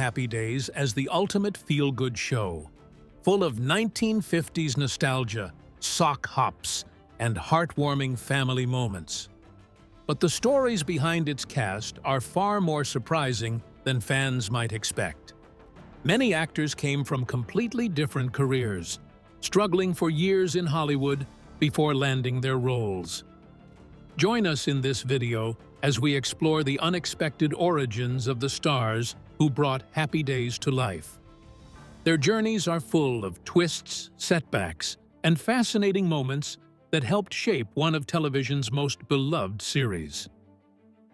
Happy Days as the ultimate feel-good show, full of 1950s nostalgia, sock hops, and heartwarming family moments. But the stories behind its cast are far more surprising than fans might expect. Many actors came from completely different careers, struggling for years in Hollywood before landing their roles. Join us in this video as we explore the unexpected origins of the stars who brought Happy Days to life. Their journeys are full of twists, setbacks, and fascinating moments that helped shape one of television's most beloved series.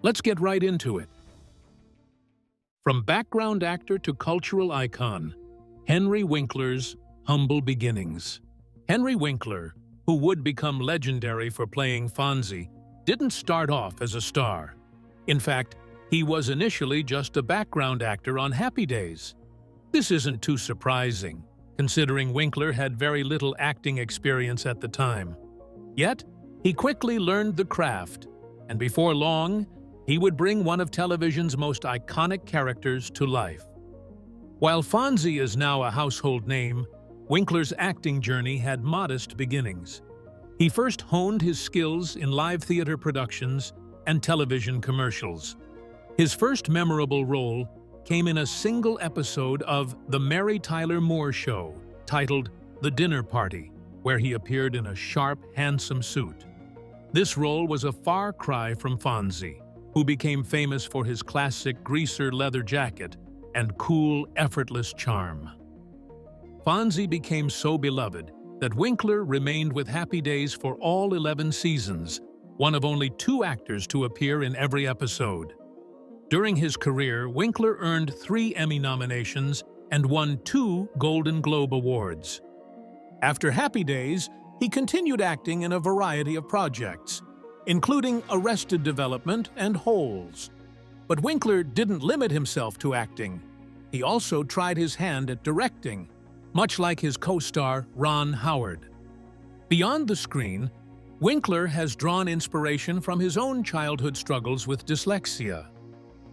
Let's get right into it. From background actor to cultural icon, Henry Winkler's humble beginnings. Henry Winkler, who would become legendary for playing Fonzie, didn't start off as a star. In fact, he was initially just a background actor on Happy Days. This isn't too surprising, considering Winkler had very little acting experience at the time. Yet, he quickly learned the craft, and before long, he would bring one of television's most iconic characters to life. While Fonzie is now a household name, Winkler's acting journey had modest beginnings. He first honed his skills in live theater productions and television commercials. His first memorable role came in a single episode of The Mary Tyler Moore Show, titled The Dinner Party, where he appeared in a sharp, handsome suit. This role was a far cry from Fonzie, who became famous for his classic greaser leather jacket and cool, effortless charm. Fonzie became so beloved that Winkler remained with Happy Days for all 11 seasons, one of only 2 actors to appear in every episode. During his career, Winkler earned 3 Emmy nominations and won 2 Golden Globe Awards. After Happy Days, he continued acting in a variety of projects, including Arrested Development and Holes. But Winkler didn't limit himself to acting. He also tried his hand at directing, much like his co-star Ron Howard. Beyond the screen, Winkler has drawn inspiration from his own childhood struggles with dyslexia.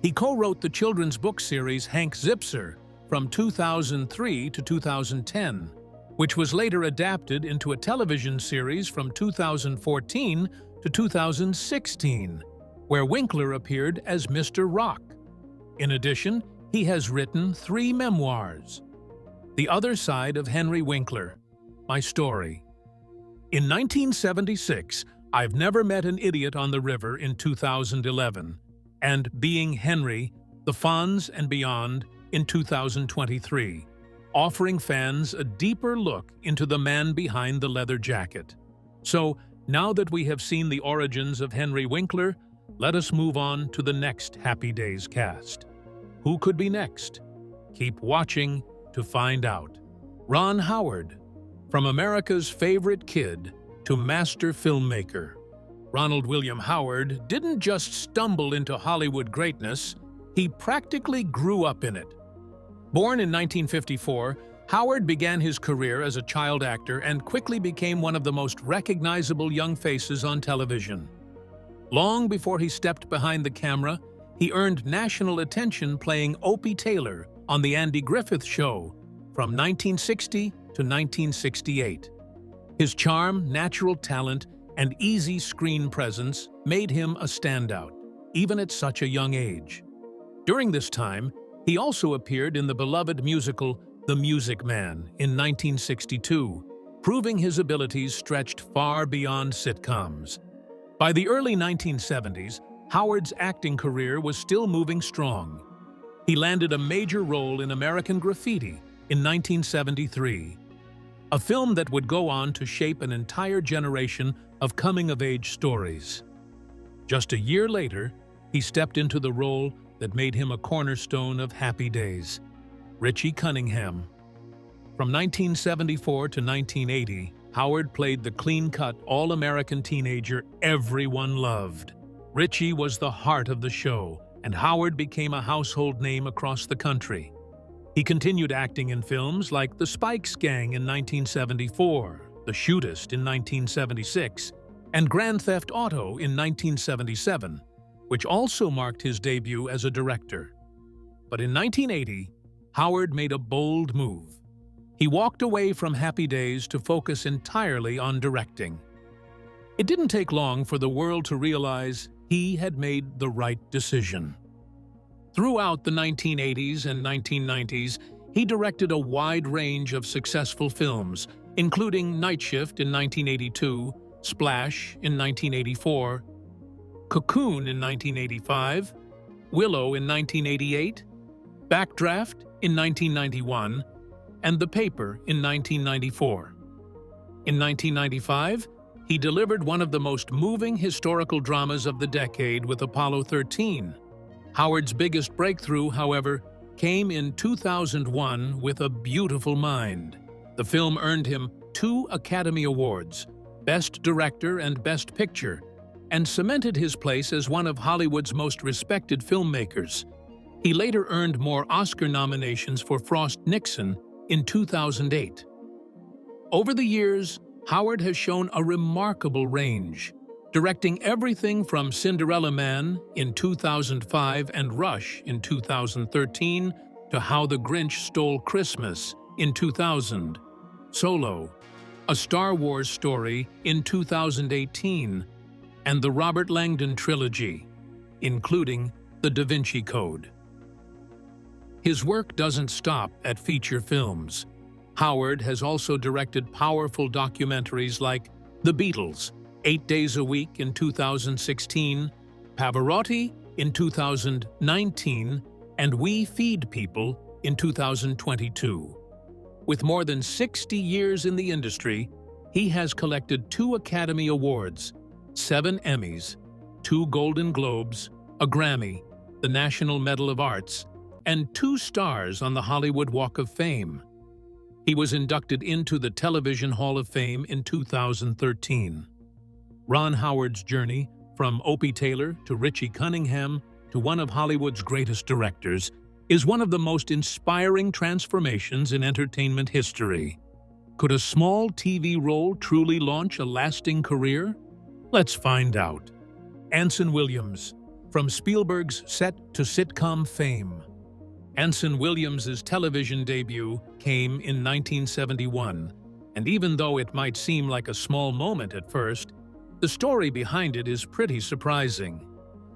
He co-wrote the children's book series Hank Zipser from 2003 to 2010, which was later adapted into a television series from 2014 to 2016, where Winkler appeared as Mr. Rock. In addition, he has written 3 memoirs. The Other Side of Henry Winkler, My Story. In 1976, I've Never Met an Idiot on the River in 2011, and Being Henry, The Fonz and Beyond in 2023, offering fans a deeper look into the man behind the leather jacket. So, now that we have seen the origins of Henry Winkler, let us move on to the next Happy Days cast. Who could be next? Keep watching to find out. Ron Howard. From America's favorite kid to master filmmaker, Ronald William Howard didn't just stumble into Hollywood greatness, he practically grew up in it. Born in 1954, Howard began his career as a child actor and quickly became one of the most recognizable young faces on television. Long before he stepped behind the camera, he earned national attention playing Opie Taylor on The Andy Griffith Show from 1960 to 1968. His charm, natural talent, and easy screen presence made him a standout, even at such a young age. During this time, he also appeared in the beloved musical The Music Man in 1962, proving his abilities stretched far beyond sitcoms. By the early 1970s, Howard's acting career was still moving strong. He landed a major role in American Graffiti in 1973, a film that would go on to shape an entire generation of coming-of-age stories. Just a year later, he stepped into the role that made him a cornerstone of Happy Days, Richie Cunningham. From 1974 to 1980, Howard played the clean-cut, all-American teenager everyone loved. Richie was the heart of the show, and Howard became a household name across the country. He continued acting in films like The Spikes Gang in 1974, The Shootist in 1976, and Grand Theft Auto in 1977, which also marked his debut as a director. But in 1980, Howard made a bold move. He walked away from Happy Days to focus entirely on directing. It didn't take long for the world to realize he had made the right decision. Throughout the 1980s and 1990s, he directed a wide range of successful films, including Night Shift in 1982, Splash in 1984, Cocoon in 1985, Willow in 1988, Backdraft in 1991, and The Paper in 1994. In 1995, he delivered one of the most moving historical dramas of the decade with Apollo 13. Howard's biggest breakthrough, however, came in 2001 with A Beautiful Mind. The film earned him 2 Academy Awards, Best Director and Best Picture, and cemented his place as one of Hollywood's most respected filmmakers. He later earned more Oscar nominations for Frost/Nixon in 2008. Over the years, Howard has shown a remarkable range, directing everything from Cinderella Man in 2005 and Rush in 2013 to How the Grinch Stole Christmas in 2000, Solo, A Star Wars Story in 2018, and the Robert Langdon trilogy, including The Da Vinci Code. His work doesn't stop at feature films. Howard has also directed powerful documentaries like The Beatles, 8 Days a Week in 2016, Pavarotti in 2019, and We Feed People in 2022. With more than 60 years in the industry, he has collected 2 Academy Awards, 7 Emmys, 2 Golden Globes, a Grammy, the National Medal of Arts, and 2 stars on the Hollywood Walk of Fame. He was inducted into the Television Hall of Fame in 2013. Ron Howard's journey, from Opie Taylor to Richie Cunningham to one of Hollywood's greatest directors, is one of the most inspiring transformations in entertainment history. Could a small TV role truly launch a lasting career? Let's find out. Anson Williams, from Spielberg's set to sitcom fame. Anson Williams's television debut came in 1971, and even though it might seem like a small moment at first, the story behind it is pretty surprising.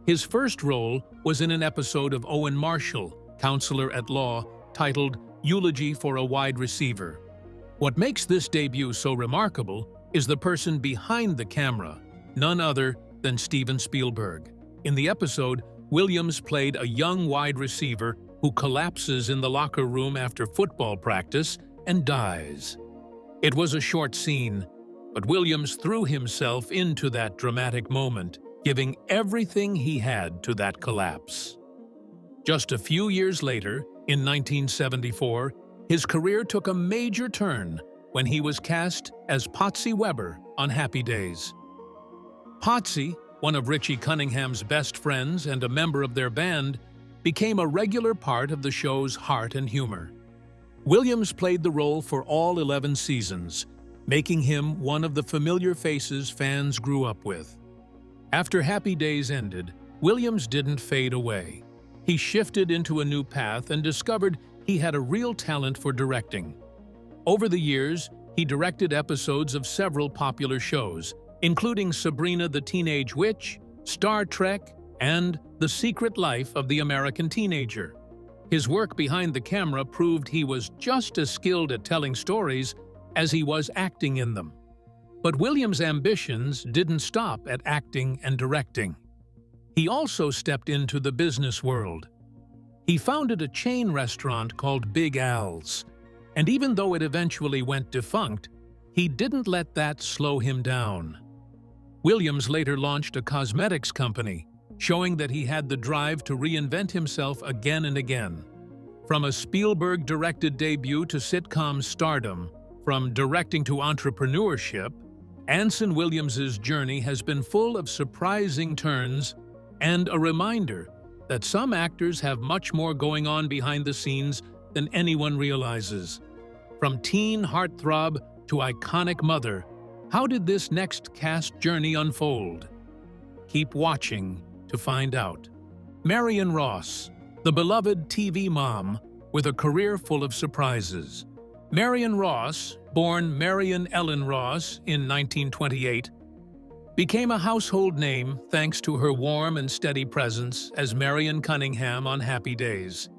His first role was in an episode of Owen Marshall, Counselor at Law, titled Eulogy for a Wide Receiver. What makes this debut so remarkable is the person behind the camera, none other than Steven Spielberg. In the episode, Williams played a young wide receiver who collapses in the locker room after football practice and dies. It was a short scene, but Williams threw himself into that dramatic moment, giving everything he had to that collapse. Just a few years later, in 1974, his career took a major turn when he was cast as Potsy Weber on Happy Days. Potsy, one of Richie Cunningham's best friends and a member of their band, became a regular part of the show's heart and humor. Williams played the role for all 11 seasons, making him one of the familiar faces fans grew up with. After Happy Days ended, Williams didn't fade away. He shifted into a new path and discovered he had a real talent for directing. Over the years, he directed episodes of several popular shows, including Sabrina the Teenage Witch, Star Trek, and The Secret Life of the American Teenager. His work behind the camera proved he was just as skilled at telling stories as he was acting in them. But Williams' ambitions didn't stop at acting and directing. He also stepped into the business world. He founded a chain restaurant called Big Al's, and even though it eventually went defunct, he didn't let that slow him down. Williams later launched a cosmetics company, showing that he had the drive to reinvent himself again and again. From a Spielberg-directed debut to sitcom stardom, from directing to entrepreneurship, Anson Williams's journey has been full of surprising turns and a reminder that some actors have much more going on behind the scenes than anyone realizes. From teen heartthrob to iconic mother, how did this next cast journey unfold? Keep watching to find out. Marian Ross, the beloved TV mom, with a career full of surprises. Marian Ross, born Marian Ellen Ross in 1928, became a household name thanks to her warm and steady presence as Marian Cunningham on Happy Days.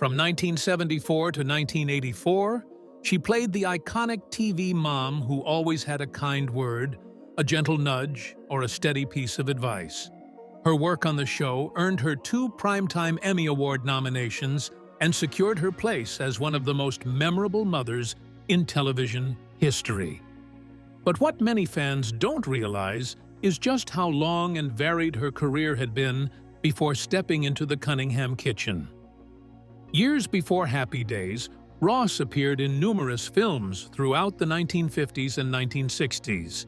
From 1974 to 1984, she played the iconic TV mom who always had a kind word, a gentle nudge, or a steady piece of advice. Her work on the show earned her 2 Primetime Emmy Award nominations and secured her place as one of the most memorable mothers in television history. But what many fans don't realize is just how long and varied her career had been before stepping into the Cunningham kitchen. Years before Happy Days, Ross appeared in numerous films throughout the 1950s and 1960s.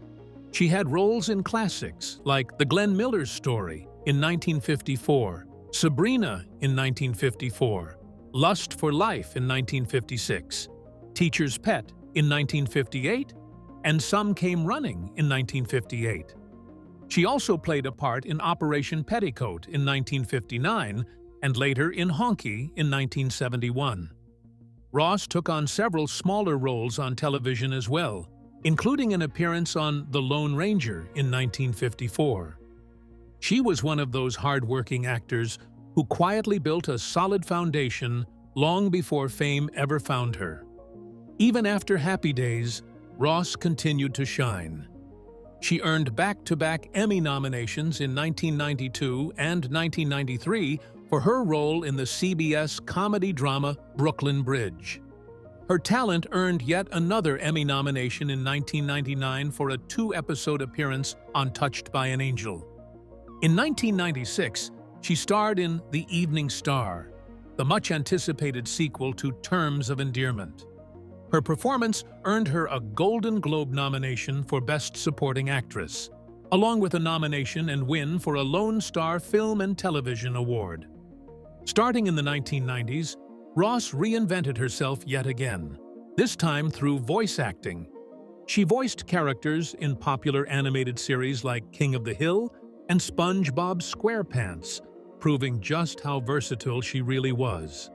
She had roles in classics like The Glenn Miller Story in 1954, Sabrina in 1954, Lust for Life in 1956, Teacher's Pet in 1958, and Some Came Running in 1958. She also played a part in Operation Petticoat in 1959 and later in Honky in 1971. Ross took on several smaller roles on television as well, including an appearance on The Lone Ranger in 1954. She was one of those hard-working actors who quietly built a solid foundation long before fame ever found her. Even after Happy Days, Ross continued to shine. She earned back-to-back Emmy nominations in 1992 and 1993 for her role in the CBS comedy drama Brooklyn Bridge. Her talent earned yet another Emmy nomination in 1999 for a 2-episode appearance on Touched by an Angel. In 1996, she starred in The Evening Star, the much-anticipated sequel to Terms of Endearment. Her performance earned her a Golden Globe nomination for Best Supporting Actress, along with a nomination and win for a Lone Star Film and Television Award. Starting in the 1990s, Ross reinvented herself yet again, this time through voice acting. She voiced characters in popular animated series like King of the Hill and SpongeBob SquarePants, proving just how versatile she really was.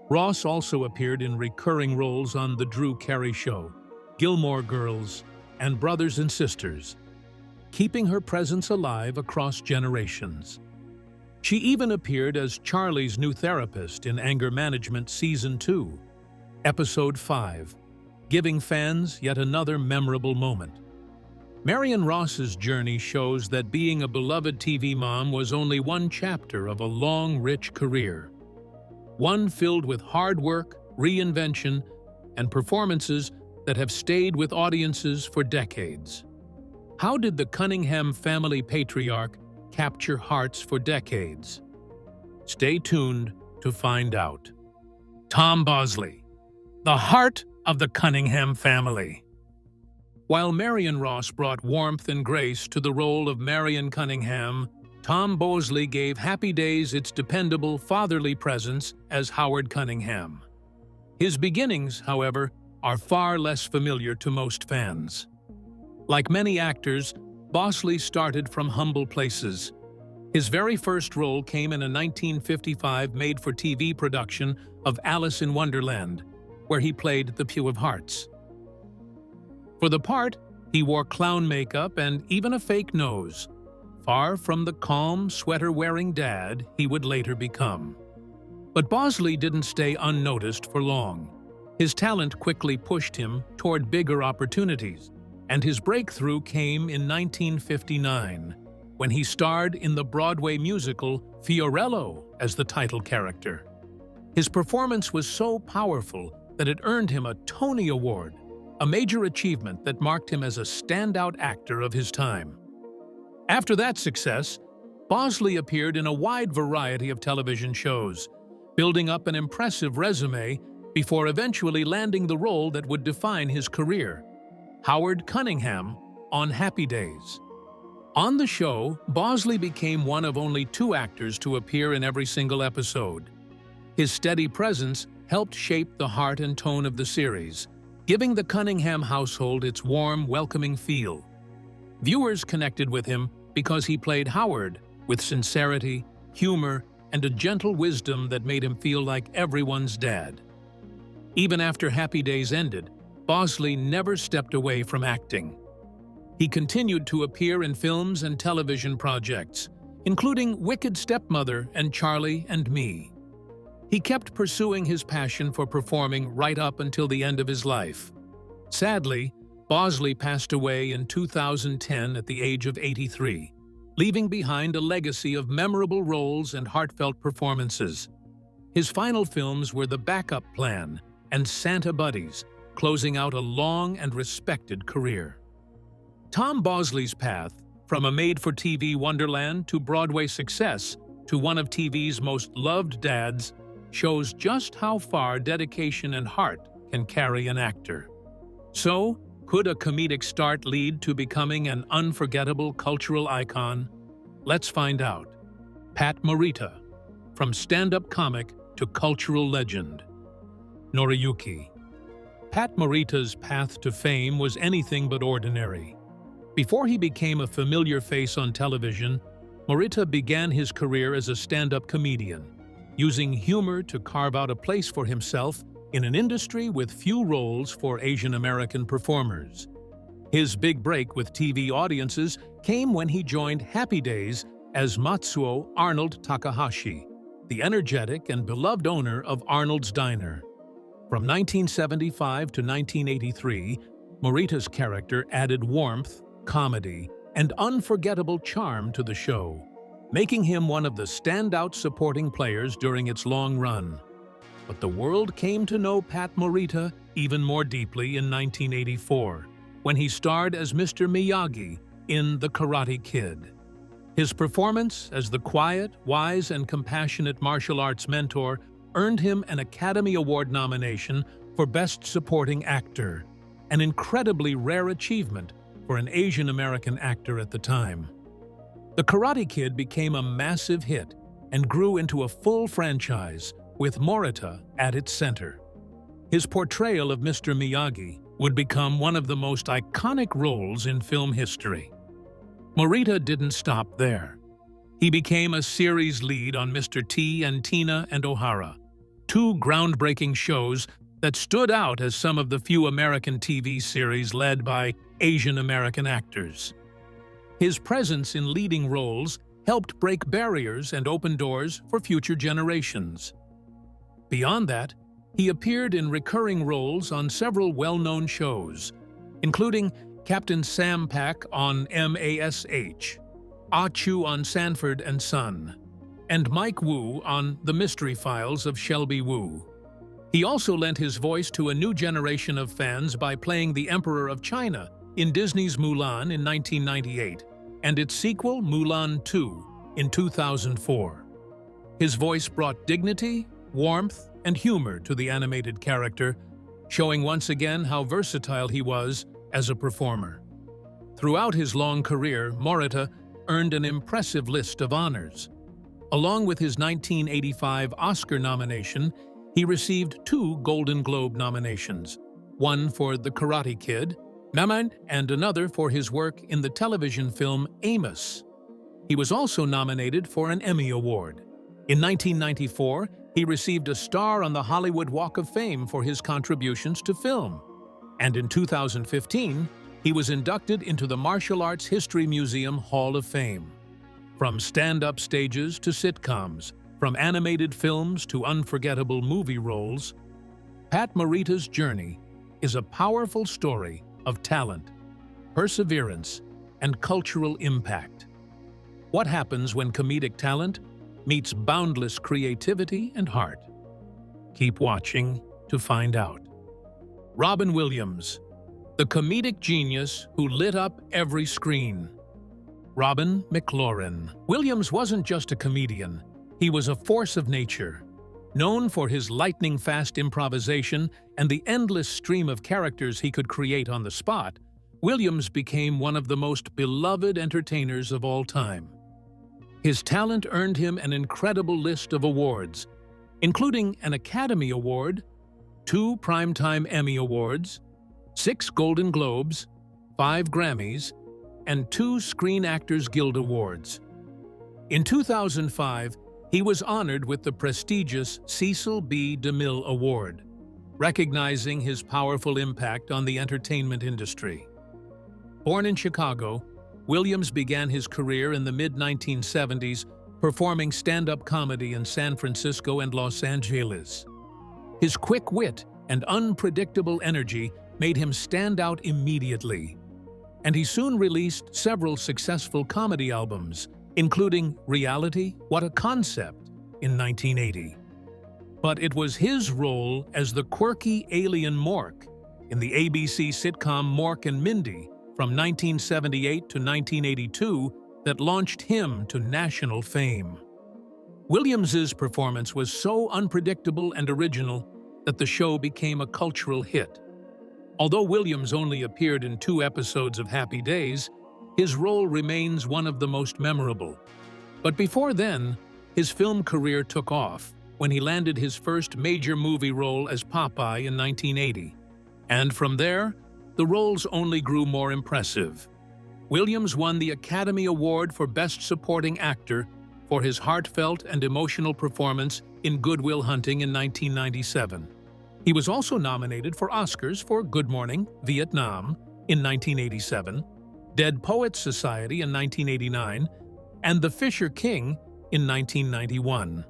Ross also appeared in recurring roles on The Drew Carey Show, Gilmore Girls, and Brothers and Sisters, keeping her presence alive across generations. She even appeared as Charlie's new therapist in Anger Management Season 2, Episode 5, giving fans yet another memorable moment. Marian Ross's journey shows that being a beloved TV mom was only one chapter of a long, rich career. One filled with hard work, reinvention, and performances that have stayed with audiences for decades. How did the Cunningham family patriarch capture hearts for decades? Stay tuned to find out. Tom Bosley, the heart of the Cunningham family. While Marian Ross brought warmth and grace to the role of Marian Cunningham, Tom Bosley gave Happy Days its dependable fatherly presence as Howard Cunningham. His beginnings, however, are far less familiar to most fans. Like many actors, Bosley started from humble places. His very first role came in a 1955 made-for-TV production of Alice in Wonderland, where he played the Pew of Hearts. For the part, he wore clown makeup and even a fake nose, far from the calm, sweater-wearing dad he would later become. But Bosley didn't stay unnoticed for long. His talent quickly pushed him toward bigger opportunities, and his breakthrough came in 1959, when he starred in the Broadway musical Fiorello as the title character. His performance was so powerful that it earned him a Tony Award, a major achievement that marked him as a standout actor of his time. After that success, Bosley appeared in a wide variety of television shows, building up an impressive resume before eventually landing the role that would define his career, Howard Cunningham on Happy Days. On the show, Bosley became one of only 2 actors to appear in every single episode. His steady presence helped shape the heart and tone of the series, giving the Cunningham household its warm, welcoming feel. Viewers connected with him because he played Howard with sincerity, humor, and a gentle wisdom that made him feel like everyone's dad. Even after Happy Days ended, Bosley never stepped away from acting. He continued to appear in films and television projects, including Wicked Stepmother and Charlie and Me. He kept pursuing his passion for performing right up until the end of his life. Sadly, Bosley passed away in 2010 at the age of 83, leaving behind a legacy of memorable roles and heartfelt performances. His final films were The Backup Plan and Santa Buddies, closing out a long and respected career. Tom Bosley's path, from a made-for-TV wonderland to Broadway success to one of TV's most loved dads, shows just how far dedication and heart can carry an actor. So, could a comedic start lead to becoming an unforgettable cultural icon? Let's find out. Pat Morita, from stand-up comic to cultural legend. Noriyuki. Pat Morita's path to fame was anything but ordinary. Before he became a familiar face on television, Morita began his career as a stand-up comedian, using humor to carve out a place for himself in an industry with few roles for Asian American performers. His big break with TV audiences came when he joined Happy Days as Matsuo Arnold Takahashi, the energetic and beloved owner of Arnold's Diner. From 1975 to 1983, Morita's character added warmth, comedy, and unforgettable charm to the show, making him one of the standout supporting players during its long run. But the world came to know Pat Morita even more deeply in 1984, when he starred as Mr. Miyagi in The Karate Kid. His performance as the quiet, wise, and compassionate martial arts mentor earned him an Academy Award nomination for Best Supporting Actor, an incredibly rare achievement for an Asian American actor at the time. The Karate Kid became a massive hit and grew into a full franchise, with Morita at its center. His portrayal of Mr. Miyagi would become one of the most iconic roles in film history. Morita didn't stop there. He became a series lead on Mr. T and Tina and O'Hara, two groundbreaking shows that stood out as some of the few American TV series led by Asian American actors. His presence in leading roles helped break barriers and open doors for future generations. Beyond that, he appeared in recurring roles on several well-known shows, including Captain Sam Pak on MASH, Ah Chu on Sanford and Son, and Mike Wu on The Mystery Files of Shelby Woo. He also lent his voice to a new generation of fans by playing the Emperor of China in Disney's Mulan in 1998 and its sequel Mulan 2 in 2004. His voice brought dignity, warmth, and humor to the animated character, showing once again how versatile he was as a performer. Throughout his long career, Morita earned an impressive list of honors. Along with his 1985 Oscar nomination, he received 2 Golden Globe nominations, one for The Karate Kid, and another for his work in the television film Amos. He was also nominated for an Emmy Award. In 1994, he received a star on the Hollywood Walk of Fame for his contributions to film. And in 2015, he was inducted into the Martial Arts History Museum Hall of Fame. From stand-up stages to sitcoms, from animated films to unforgettable movie roles, Pat Morita's journey is a powerful story of talent, perseverance, and cultural impact. What happens when comedic talent meets boundless creativity and heart? Keep watching to find out. Robin Williams, the comedic genius who lit up every screen. Robin McLaurin. Williams wasn't just a comedian, he was a force of nature. Known for his lightning-fast improvisation and the endless stream of characters he could create on the spot, Williams became one of the most beloved entertainers of all time. His talent earned him an incredible list of awards, including an Academy Award, 2 Primetime Emmy Awards, 6 Golden Globes, 5 Grammys, and 2 Screen Actors Guild Awards. In 2005, He was honored with the prestigious Cecil B. DeMille Award, recognizing his powerful impact on the entertainment industry. Born in Chicago, Williams began his career in the mid-1970s performing stand-up comedy in San Francisco and Los Angeles. His quick wit and unpredictable energy made him stand out immediately, and he soon released several successful comedy albums, including Reality, What a Concept in 1980. But it was his role as the quirky alien Mork in the ABC sitcom Mork and Mindy from 1978 to 1982 that launched him to national fame. Williams's performance was so unpredictable and original that the show became a cultural hit. Although Williams only appeared in 2 episodes of Happy Days, his role remains one of the most memorable. But before then, his film career took off when he landed his first major movie role as Popeye in 1980. And from there, the roles only grew more impressive. Williams won the Academy Award for Best Supporting Actor for his heartfelt and emotional performance in Good Will Hunting in 1997. He was also nominated for Oscars for Good Morning, Vietnam in 1987, Dead Poets Society in 1989, and The Fisher King in 1991.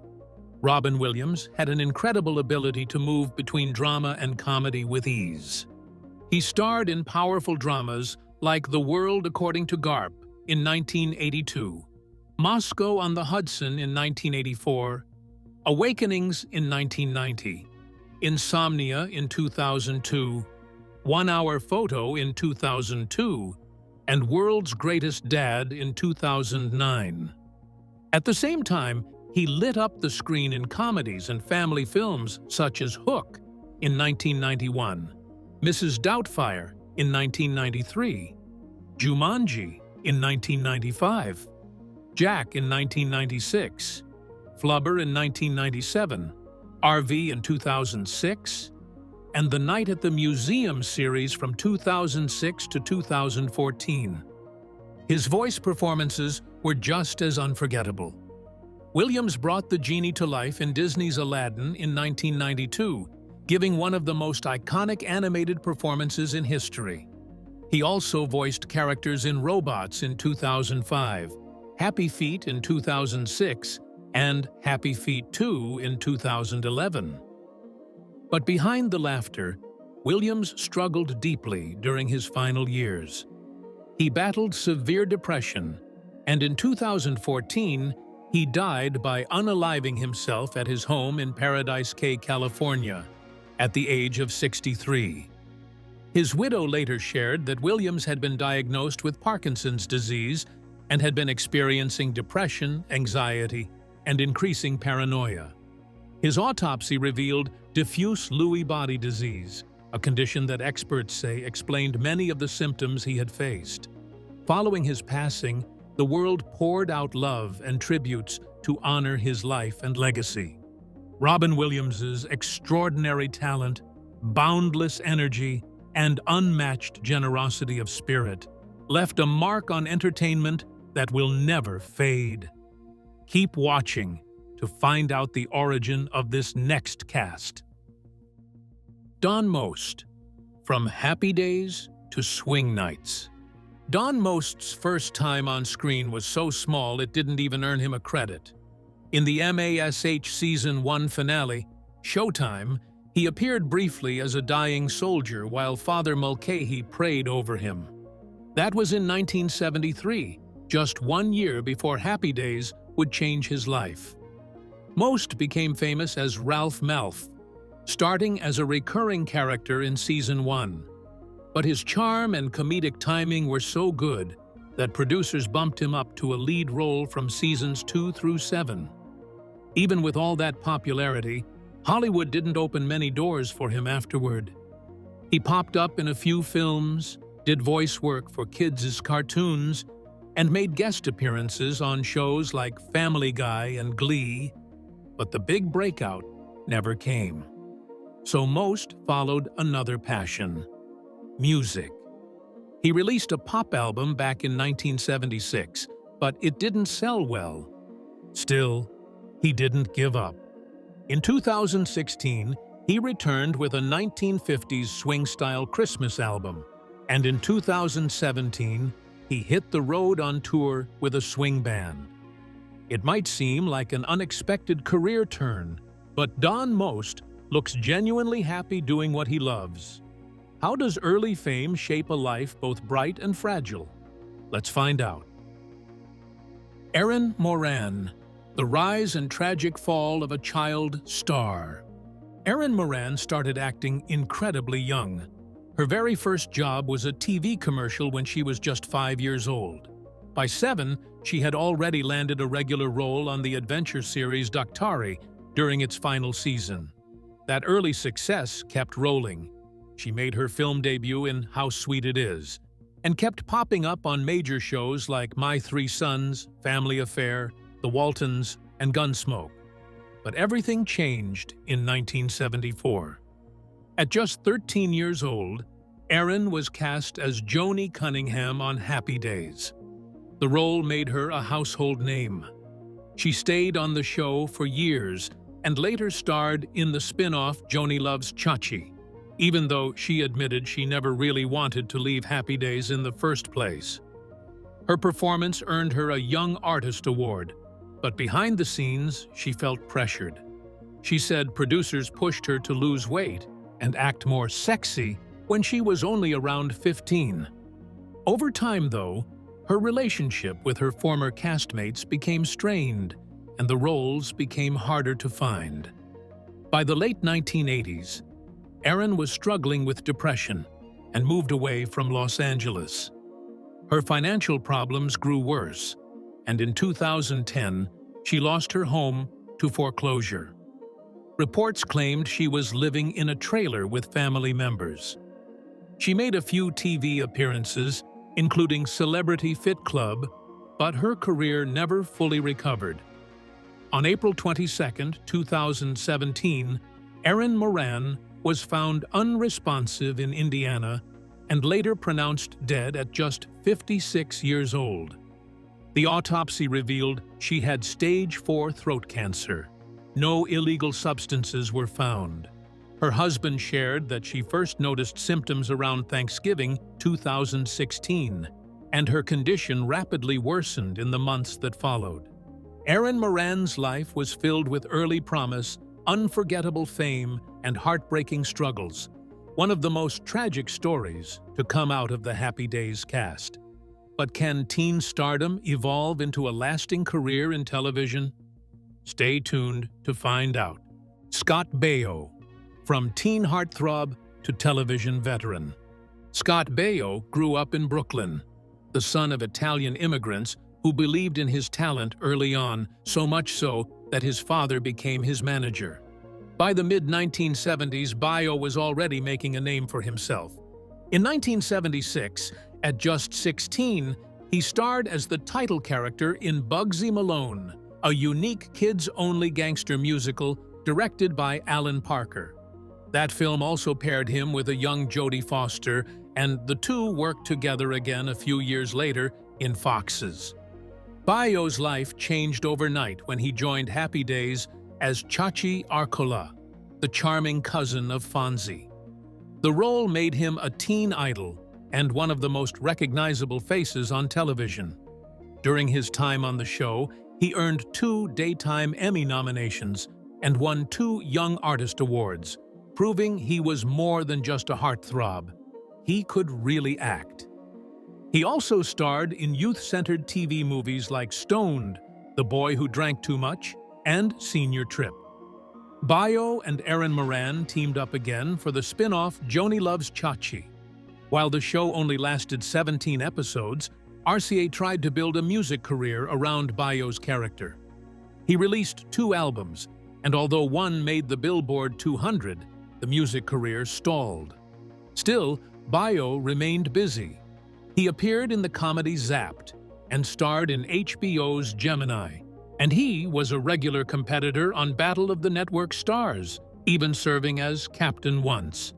Robin Williams had an incredible ability to move between drama and comedy with ease. He starred in powerful dramas like The World According to Garp in 1982, Moscow on the Hudson in 1984, Awakenings in 1990, Insomnia in 2002, 1 Hour Photo in 2002, and World's Greatest Dad in 2009. At the same time, he lit up the screen in comedies and family films such as Hook in 1991, Mrs. Doubtfire in 1993, Jumanji in 1995, Jack in 1996, Flubber in 1997, RV in 2006, and The Night at the Museum series from 2006 to 2014. His voice performances were just as unforgettable. Williams brought the genie to life in Disney's Aladdin in 1992, giving one of the most iconic animated performances in history. He also voiced characters in Robots in 2005, Happy Feet in 2006, and Happy Feet 2 in 2011. But behind the laughter, Williams struggled deeply during his final years. He battled severe depression, and in 2014, he died by unaliving himself at his home in Paradise Cay, California, at the age of 63. His widow later shared that Williams had been diagnosed with Parkinson's disease and had been experiencing depression, anxiety, and increasing paranoia. His autopsy revealed diffuse Lewy body disease, a condition that experts say explained many of the symptoms he had faced. Following his passing, the world poured out love and tributes to honor his life and legacy. Robin Williams's extraordinary talent, boundless energy, and unmatched generosity of spirit left a mark on entertainment that will never fade. Keep watching to find out the origin of this next cast. Don Most, from Happy Days to Swing Nights. Don Most's first time on screen was so small it didn't even earn him a credit. In the MASH Season 1 finale, Showtime, he appeared briefly as a dying soldier while Father Mulcahy prayed over him. That was in 1973, just 1 year before Happy Days would change his life. Most became famous as Ralph Malph, starting as a recurring character in Season 1. But his charm and comedic timing were so good that producers bumped him up to a lead role from Seasons 2 through 7. Even with all that popularity, Hollywood didn't open many doors for him afterward. He popped up in a few films, did voice work for kids' cartoons, and made guest appearances on shows like Family Guy and Glee, but the big breakout never came. So Most followed another passion: music. He released a pop album back in 1976, but it didn't sell well. Still, he didn't give up. In 2016, he returned with a 1950s swing-style Christmas album, and in 2017, he hit the road on tour with a swing band. It might seem like an unexpected career turn, but Don Most looks genuinely happy doing what he loves. How does early fame shape a life both bright and fragile? Let's find out. Erin Moran, the rise and tragic fall of a child star. Erin Moran started acting incredibly young. Her very first job was a TV commercial when she was just 5 years old. By 7, she had already landed a regular role on the adventure series Daktari during its final season. That early success kept rolling. She made her film debut in How Sweet It Is, and kept popping up on major shows like My Three Sons, Family Affair, The Waltons, and Gunsmoke. But everything changed in 1974. At just 13 years old, Erin was cast as Joni Cunningham on Happy Days. The role made her a household name. She stayed on the show for years and later starred in the spin-off Joni Loves Chachi, even though she admitted she never really wanted to leave Happy Days in the first place. Her performance earned her a Young Artist Award, but behind the scenes, she felt pressured. She said producers pushed her to lose weight and act more sexy when she was only around 15. Over time, though, her relationship with her former castmates became strained, and the roles became harder to find. By the late 1980s, Erin was struggling with depression and moved away from Los Angeles. Her financial problems grew worse, and in 2010, she lost her home to foreclosure. Reports claimed she was living in a trailer with family members. She made a few TV appearances, including Celebrity Fit Club, but her career never fully recovered. On April 22, 2017, Erin Moran was found unresponsive in Indiana and later pronounced dead at just 56 years old. The autopsy revealed she had stage 4 throat cancer. No illegal substances were found. Her husband shared that she first noticed symptoms around Thanksgiving 2016, and her condition rapidly worsened in the months that followed. Erin Moran's life was filled with early promise, unforgettable fame, and heartbreaking struggles, one of the most tragic stories to come out of the Happy Days cast. But can teen stardom evolve into a lasting career in television? Stay tuned to find out. Scott Baio, from teen heartthrob to television veteran. Scott Baio grew up in Brooklyn, the son of Italian immigrants who believed in his talent early on, so much so that his father became his manager. By the mid-1970s, Baio was already making a name for himself. In 1976, at just 16, he starred as the title character in Bugsy Malone, a unique kids-only gangster musical directed by Alan Parker. That film also paired him with a young Jodie Foster, and the two worked together again a few years later in Foxes. Baio's life changed overnight when he joined Happy Days as Chachi Arcola, the charming cousin of Fonzie. The role made him a teen idol and one of the most recognizable faces on television. During his time on the show, he earned 2 Daytime Emmy nominations and won 2 Young Artist Awards, proving he was more than just a heartthrob. He could really act. He also starred in youth-centered TV movies like Stoned, The Boy Who Drank Too Much, and Senior Trip. Baio and Erin Moran teamed up again for the spin-off Joni Loves Chachi. While the show only lasted 17 episodes, RCA tried to build a music career around Baio's character. He released 2 albums, and although one made the Billboard 200, the music career stalled. Still, Baio remained busy. He appeared in the comedy Zapped and starred in HBO's Gemini, and he was a regular competitor on Battle of the Network Stars, even serving as captain once.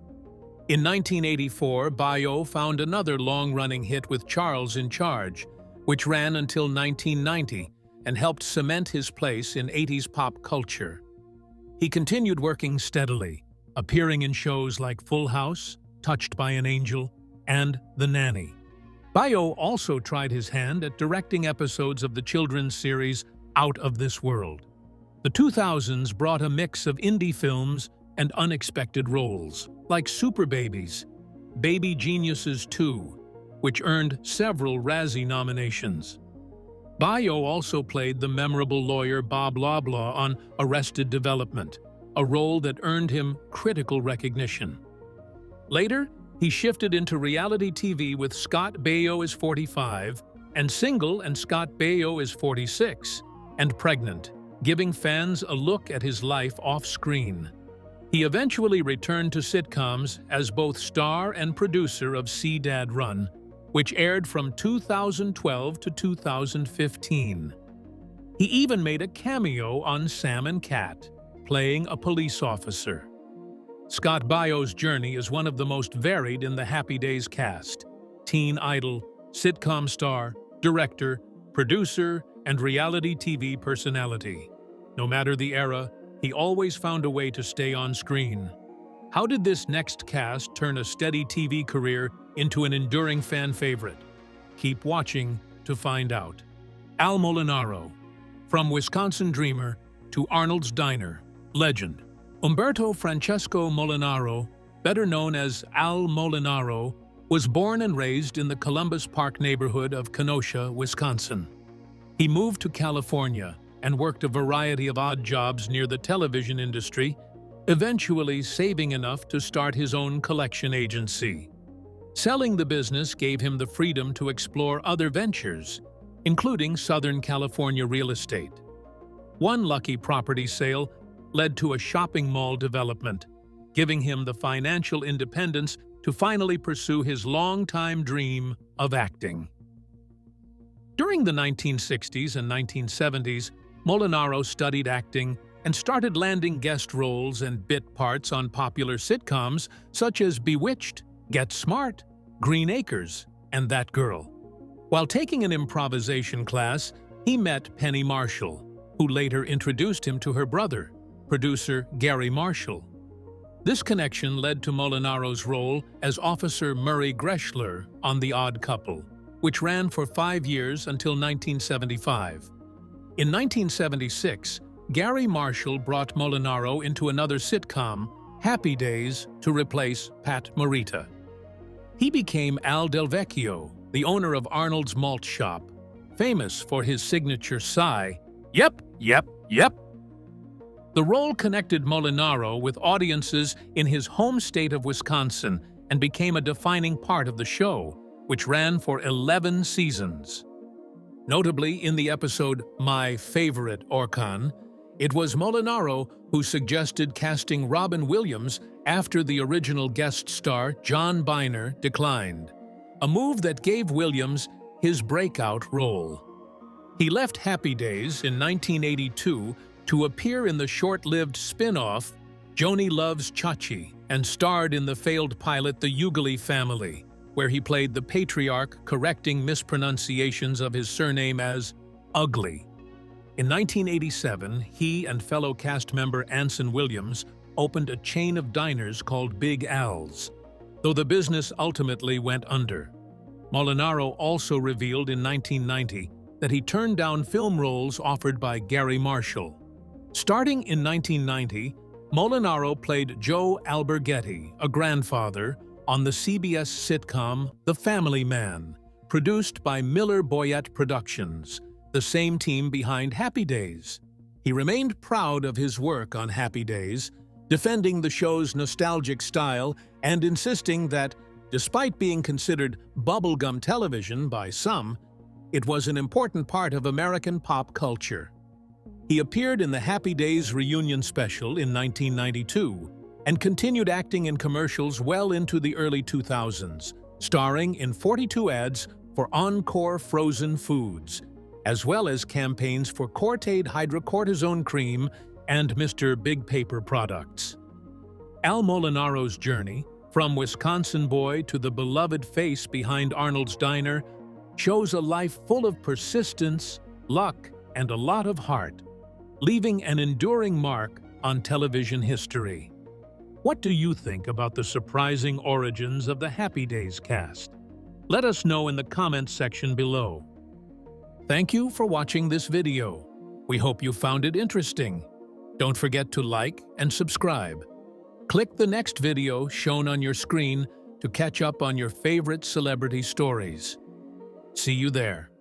In 1984, Baio found another long-running hit with Charles in Charge, which ran until 1990, and helped cement his place in 80s pop culture. He continued working steadily, appearing in shows like Full House, Touched by an Angel, and The Nanny. Baio also tried his hand at directing episodes of the children's series Out of This World. The 2000s brought a mix of indie films and unexpected roles, like Super Babies, Baby Geniuses 2, which earned several Razzie nominations. Baio also played the memorable lawyer Bob Loblaw on Arrested Development, a role that earned him critical recognition. Later, he shifted into reality TV with Scott Baio is 45, and Single and Scott Baio is 46, and Pregnant, giving fans a look at his life off-screen. He eventually returned to sitcoms as both star and producer of See Dad Run, which aired from 2012 to 2015. He even made a cameo on Sam and Cat, playing a police officer. Scott Baio's journey is one of the most varied in the Happy Days cast: teen idol, sitcom star, director, producer, and reality TV personality. No matter the era, he always found a way to stay on screen. How did this next cast turn a steady TV career into an enduring fan favorite? Keep watching to find out. Al Molinaro. From Wisconsin dreamer to Arnold's Diner, legend. Umberto Francesco Molinaro, better known as Al Molinaro, was born and raised in the Columbus Park neighborhood of Kenosha, Wisconsin. He moved to California and worked a variety of odd jobs near the television industry, eventually saving enough to start his own collection agency. Selling the business gave him the freedom to explore other ventures, including Southern California real estate. One lucky property sale led to a shopping mall development, giving him the financial independence to finally pursue his longtime dream of acting. During the 1960s and 1970s, Molinaro studied acting and started landing guest roles and bit parts on popular sitcoms such as Bewitched, Get Smart, Green Acres, and That Girl. While taking an improvisation class, he met Penny Marshall, who later introduced him to her brother, producer Gary Marshall. This connection led to Molinaro's role as Officer Murray Greschler on The Odd Couple, which ran for 5 years until 1975. In 1976, Gary Marshall brought Molinaro into another sitcom, Happy Days, to replace Pat Morita. He became Al Del Vecchio, the owner of Arnold's Malt Shop, famous for his signature sigh, "Yep, yep, yep." The role connected Molinaro with audiences in his home state of Wisconsin and became a defining part of the show, which ran for 11 seasons. Notably, in the episode My Favorite Orkan, it was Molinaro who suggested casting Robin Williams after the original guest star John Byner declined, a move that gave Williams his breakout role. He left Happy Days in 1982 to appear in the short-lived spin-off Joni Loves Chachi and starred in the failed pilot The Ugali Family, where he played the patriarch correcting mispronunciations of his surname as Ugly. In 1987, he and fellow cast member Anson Williams opened a chain of diners called Big Al's, though the business ultimately went under. Molinaro also revealed in 1990 that he turned down film roles offered by Gary Marshall. Starting in 1990, Molinaro played Joe Alberghetti, a grandfather, on the CBS sitcom The Family Man, produced by Miller Boyett Productions, the same team behind Happy Days. He remained proud of his work on Happy Days, defending the show's nostalgic style and insisting that, despite being considered bubblegum television by some, it was an important part of American pop culture. He appeared in the Happy Days reunion special in 1992 and continued acting in commercials well into the early 2000s, starring in 42 ads for Encore frozen foods, as well as campaigns for Cortade hydrocortisone cream and Mr. Big Paper products. Al Molinaro's journey, from Wisconsin boy to the beloved face behind Arnold's Diner, shows a life full of persistence, luck, and a lot of heart, leaving an enduring mark on television history. What do you think about the surprising origins of the Happy Days cast? Let us know in the comments section below. Thank you for watching this video. We hope you found it interesting. Don't forget to like and subscribe. Click the next video shown on your screen to catch up on your favorite celebrity stories. See you there.